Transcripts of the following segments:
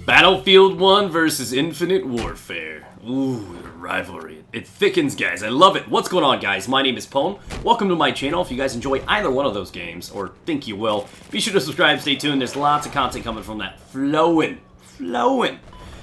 Battlefield 1 versus Infinite Warfare. Ooh, the rivalry. It thickens, guys. I love it. What's going on, guys? My name is Pone. Welcome to my channel. If you guys enjoy either one of those games, or think you will, be sure to subscribe, stay tuned. There's lots of content coming from that. Flowing.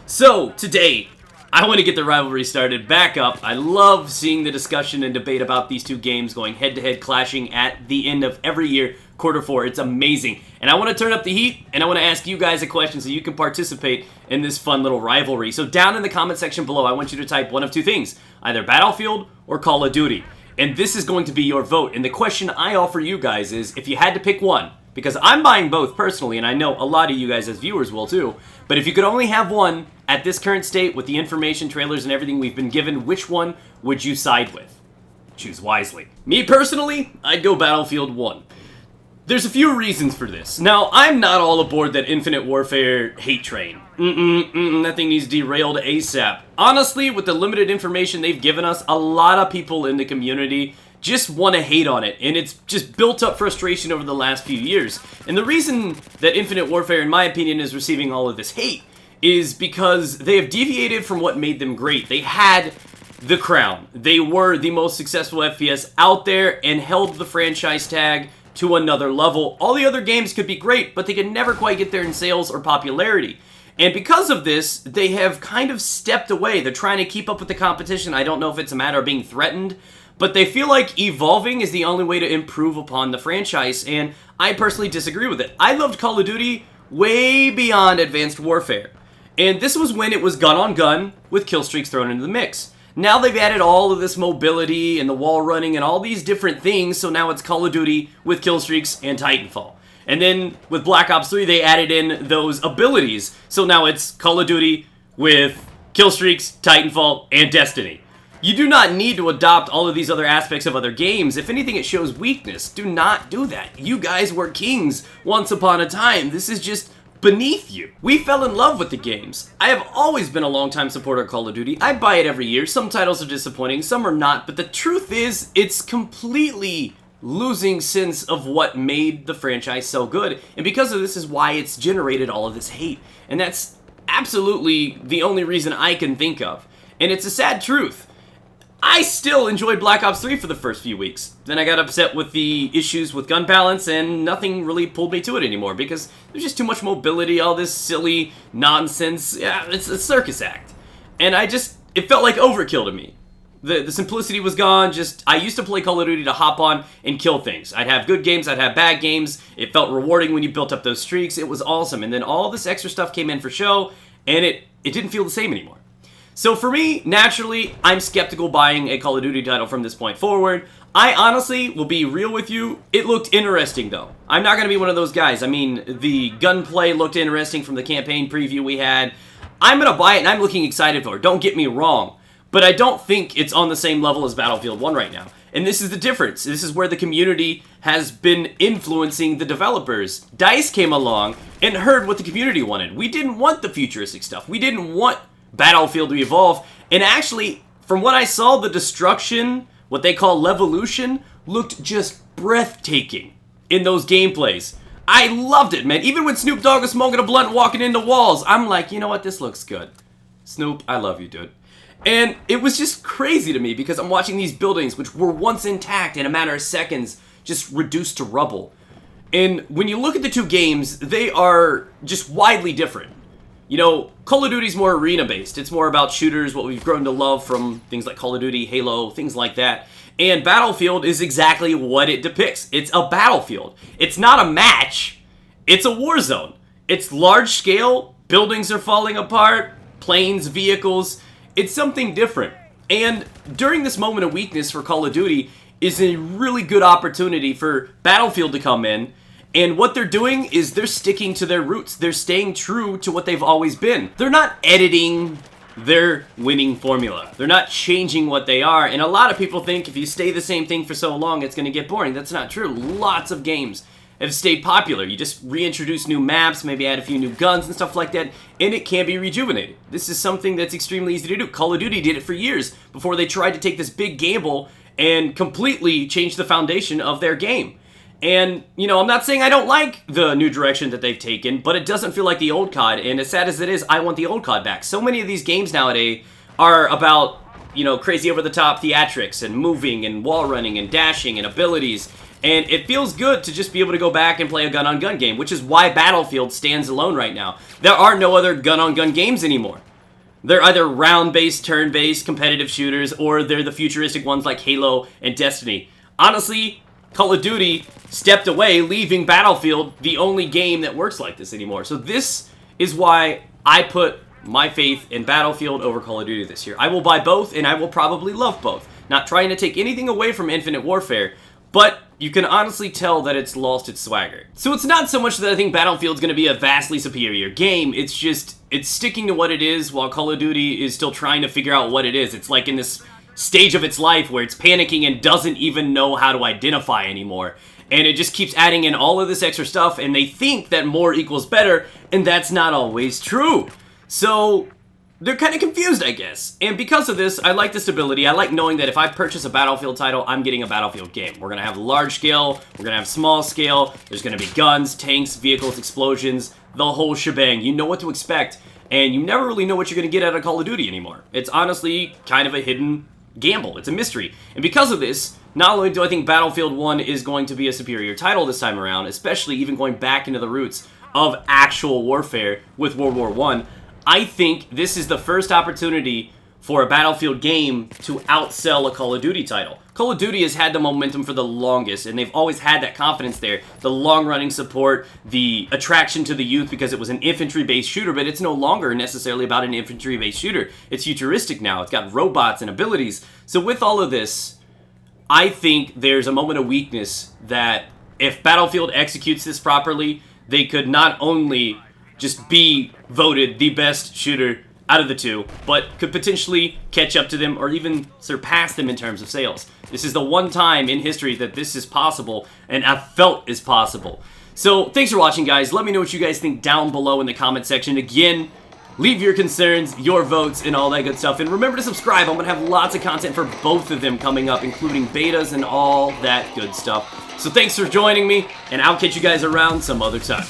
So, today, I want to get the rivalry started back up. I love seeing the discussion and debate about these two games going head-to-head, clashing at the end of every year, Q4. It's amazing. And I want to turn up the heat, and I want to ask you guys a question so you can participate in this fun little rivalry. So down in the comment section below, I want you to type one of two things, either Battlefield or Call of Duty. And this is going to be your vote. And the question I offer you guys is, if you had to pick one, because I'm buying both personally, and I know a lot of you guys as viewers will too, but if you could only have one at this current state with the information, trailers, and everything we've been given, which one would you side with? Choose wisely. Me personally, I'd go Battlefield 1. There's a few reasons for this. Now, I'm not all aboard that Infinite Warfare hate train. That thing needs derailed ASAP. Honestly, with the limited information they've given us, a lot of people in the community just want to hate on it, and it's just built up frustration over the last few years. And the reason that Infinite Warfare, in my opinion, is receiving all of this hate is because they have deviated from what made them great. They had the crown. They were the most successful FPS out there and held the franchise tag to another level. All the other games could be great, but they could never quite get there in sales or popularity. And because of this, they have kind of stepped away. They're trying to keep up with the competition. I don't know if it's a matter of being threatened, but they feel like evolving is the only way to improve upon the franchise, and I personally disagree with it. I loved Call of Duty way beyond Advanced Warfare, and this was when it was gun on gun with kill streaks thrown into the mix. Now they've added all of this mobility and the wall running and all these different things, so now it's Call of Duty with kill streaks and Titanfall. And then with Black Ops 3, they added in those abilities, so now it's Call of Duty with kill streaks, Titanfall, and Destiny. You do not need to adopt all of these other aspects of other games. If anything, it shows weakness. Do not do that. You guys were kings once upon a time. This is just beneath you. We fell in love with the games. I have always been a longtime supporter of Call of Duty. I buy it every year. Some titles are disappointing, some are not, but the truth is, it's completely losing sense of what made the franchise so good. And because of this is why it's generated all of this hate. And that's absolutely the only reason I can think of. And it's a sad truth. I still enjoyed Black Ops 3 for the first few weeks. Then I got upset with the issues with gun balance, and nothing really pulled me to it anymore because there's just too much mobility, all this silly nonsense. Yeah, it's a circus act. And it felt like overkill to me. The simplicity was gone. I used to play Call of Duty to hop on and kill things. I'd have good games, I'd have bad games. It felt rewarding when you built up those streaks. It was awesome. And then all this extra stuff came in for show, and it didn't feel the same anymore. So for me, naturally, I'm skeptical buying a Call of Duty title from this point forward. I honestly will be real with you. It looked interesting, though. I'm not going to be one of those guys. I mean, the gunplay looked interesting from the campaign preview we had. I'm going to buy it, and I'm looking excited for it. Don't get me wrong. But I don't think it's on the same level as Battlefield 1 right now. And this is the difference. This is where the community has been influencing the developers. DICE came along and heard what the community wanted. We didn't want the futuristic stuff. We didn't want Battlefield to evolve, and actually, from what I saw, the destruction, what they call levolution, looked just breathtaking in those gameplays. I loved it, man. Even when Snoop Dogg was smoking a blunt and walking into walls, I'm like, you know what, this looks good. Snoop, I love you, dude. And it was just crazy to me because I'm watching these buildings, which were once intact in a matter of seconds, just reduced to rubble. And when you look at the two games, they are just widely different. You know, Call of Duty's more arena-based. It's more about shooters, what we've grown to love from things like Call of Duty, Halo, things like that. And Battlefield is exactly what it depicts. It's a battlefield. It's not a match. It's a war zone. It's large-scale. Buildings are falling apart. Planes, vehicles. It's something different. And during this moment of weakness for Call of Duty is a really good opportunity for Battlefield to come in. And what they're doing is they're sticking to their roots. They're staying true to what they've always been. They're not editing their winning formula. They're not changing what they are. And a lot of people think if you stay the same thing for so long, it's going to get boring. That's not true. Lots of games have stayed popular. You just reintroduce new maps, maybe add a few new guns and stuff like that, and it can be rejuvenated. This is something that's extremely easy to do. Call of Duty did it for years before they tried to take this big gamble and completely change the foundation of their game. And, you know, I'm not saying I don't like the new direction that they've taken, but it doesn't feel like the old COD, and as sad as it is, I want the old COD back. So many of these games nowadays are about, you know, crazy over-the-top theatrics and moving and wall running and dashing and abilities, and it feels good to just be able to go back and play a gun-on-gun game, which is why Battlefield stands alone right now. There are no other gun-on-gun games anymore. They're either round-based, turn-based, competitive shooters, or they're the futuristic ones like Halo and Destiny. Honestly, Call of Duty stepped away, leaving Battlefield the only game that works like this anymore. So this is why I put my faith in Battlefield over Call of Duty this year. I will buy both, and I will probably love both. Not trying to take anything away from Infinite Warfare, but you can honestly tell that it's lost its swagger. So it's not so much that I think Battlefield's going to be a vastly superior game, it's just, it's sticking to what it is while Call of Duty is still trying to figure out what it is. It's like in this stage of its life where it's panicking and doesn't even know how to identify anymore. And it just keeps adding in all of this extra stuff, and they think that more equals better, and that's not always true. So they're kind of confused, I guess. And because of this, I like the stability. I like knowing that if I purchase a Battlefield title, I'm getting a Battlefield game. We're going to have large scale, we're going to have small scale, there's going to be guns, tanks, vehicles, explosions, the whole shebang. You know what to expect, and you never really know what you're going to get out of Call of Duty anymore. It's honestly kind of a hidden gamble. It's a mystery. And because of this, not only do I think Battlefield 1 is going to be a superior title this time around, especially even going back into the roots of actual warfare with World War I think this is the first opportunity for a Battlefield game to outsell a Call of Duty title. Call of Duty has had the momentum for the longest, and they've always had that confidence there. The long-running support, the attraction to the youth because it was an infantry-based shooter, but it's no longer necessarily about an infantry-based shooter. It's futuristic now. It's got robots and abilities. So with all of this, I think there's a moment of weakness that if Battlefield executes this properly, they could not only just be voted the best shooter out of the two, but could potentially catch up to them or even surpass them in terms of sales. This is the one time in history that this is possible, and I've felt is possible. So, thanks for watching, guys. Let me know what you guys think down below in the comment section. Again, leave your concerns, your votes, and all that good stuff. And remember to subscribe. I'm going to have lots of content for both of them coming up, including betas and all that good stuff. So thanks for joining me, and I'll catch you guys around some other time.